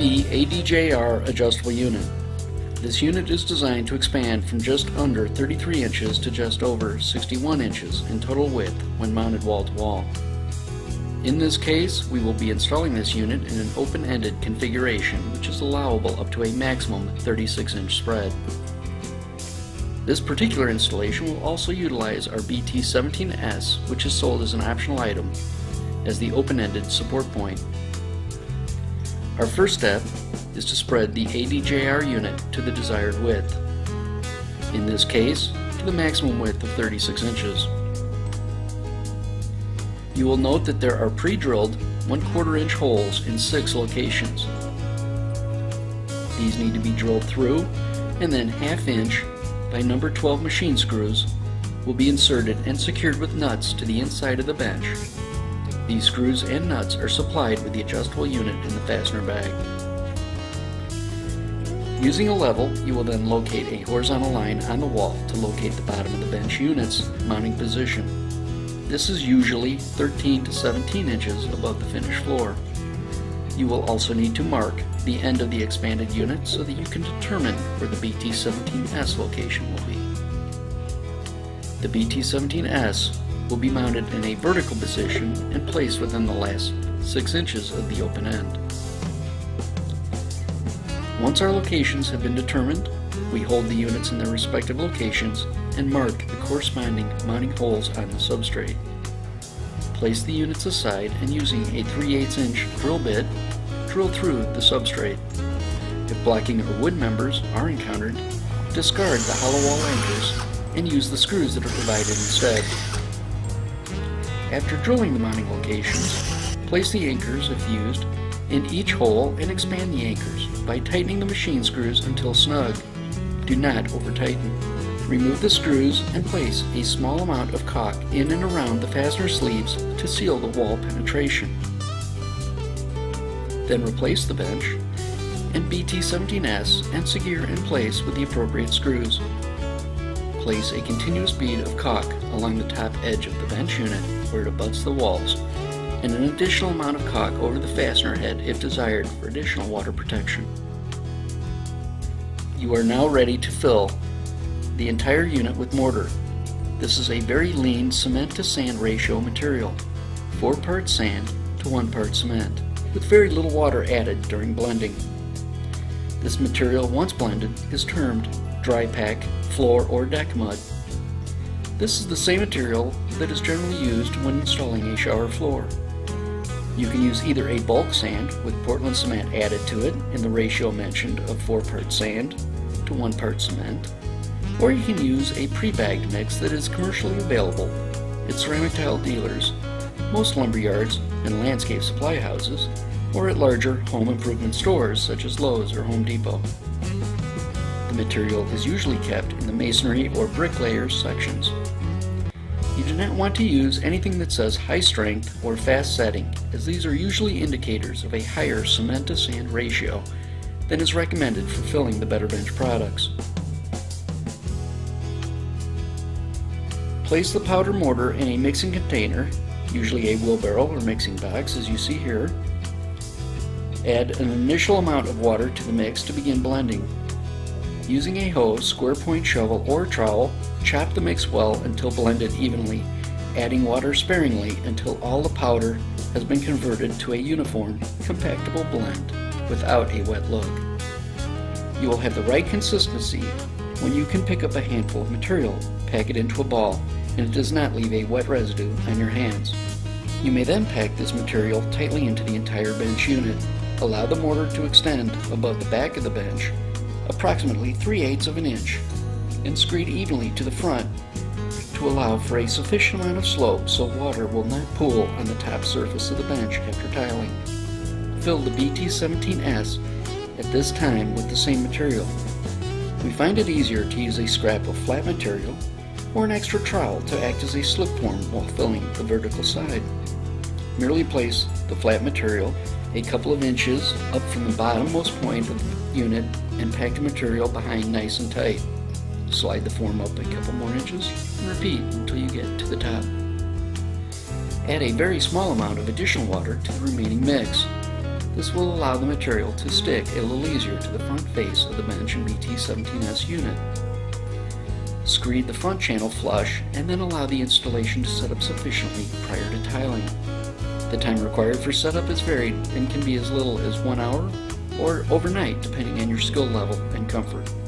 the ADJR adjustable unit. This unit is designed to expand from just under 33 inches to just over 61 inches in total width when mounted wall to wall. In this case, we will be installing this unit in an open-ended configuration, which is allowable up to a maximum 36-inch spread. This particular installation will also utilize our BT17S, which is sold as an optional item, as the open-ended support point. Our first step is to spread the ADJR unit to the desired width. In this case, to the maximum width of 36 inches. You will note that there are pre-drilled 1/4 inch holes in 6 locations. These need to be drilled through, and then 1/2 inch by number 12 machine screws will be inserted and secured with nuts to the inside of the bench. These screws and nuts are supplied with the adjustable unit in the fastener bag. Using a level, you will then locate a horizontal line on the wall to locate the bottom of the bench unit's mounting position. This is usually 13 to 17 inches above the finished floor. You will also need to mark the end of the expanded unit so that you can determine where the BT17S location will be. The BT17S will be mounted in a vertical position and placed within the last 6 inches of the open end. Once our locations have been determined, we hold the units in their respective locations and mark the corresponding mounting holes on the substrate. Place the units aside and using a 3/8 inch drill bit, drill through the substrate. If blocking or wood members are encountered, discard the hollow wall anchors and use the screws that are provided instead. After drilling the mounting locations, place the anchors, if used, in each hole and expand the anchors by tightening the machine screws until snug. Do not over-tighten. Remove the screws and place a small amount of caulk in and around the fastener sleeves to seal the wall penetration. Then replace the bench and BT17S and secure in place with the appropriate screws. Place a continuous bead of caulk along the top edge of the bench unit where it abuts the walls, and an additional amount of caulk over the fastener head if desired for additional water protection. You are now ready to fill the entire unit with mortar. This is a very lean cement to sand ratio material, 4 parts sand to 1 part cement, with very little water added during blending. This material, once blended, is termed dry pack, floor, or deck mud. This is the same material that is generally used when installing a shower floor. You can use either a bulk sand with Portland cement added to it in the ratio mentioned of 4 parts sand to 1 part cement, or you can use a pre-bagged mix that is commercially available at ceramic tile dealers, most lumber yards and landscape supply houses, or at larger home improvement stores such as Lowe's or Home Depot. The material is usually kept in the masonry or bricklayers sections. You do not want to use anything that says high strength or fast setting, as these are usually indicators of a higher cement to sand ratio than is recommended for filling the Better Bench products. Place the powder mortar in a mixing container, usually a wheelbarrow or mixing box as you see here. Add an initial amount of water to the mix to begin blending. Using a hoe, square point shovel, or trowel, chop the mix well until blended evenly, adding water sparingly until all the powder has been converted to a uniform, compactable blend without a wet look. You will have the right consistency when you can pick up a handful of material, pack it into a ball, and it does not leave a wet residue on your hands. You may then pack this material tightly into the entire bench unit. Allow the mortar to extend above the back of the bench approximately 3/8 of an inch and screed evenly to the front to allow for a sufficient amount of slope so water will not pool on the top surface of the bench after tiling. Fill the BT17S at this time with the same material. We find it easier to use a scrap of flat material or an extra trowel to act as a slip form while filling the vertical side. Merely place the flat material a couple of inches up from the bottommost point of the unit and pack the material behind nice and tight. Slide the form up a couple more inches and repeat until you get to the top. Add a very small amount of additional water to the remaining mix. This will allow the material to stick a little easier to the front face of the bench and BT17S unit. Screed the front channel flush and then allow the installation to set up sufficiently prior to tiling. The time required for setup is varied and can be as little as 1 hour or overnight depending on your skill level and comfort.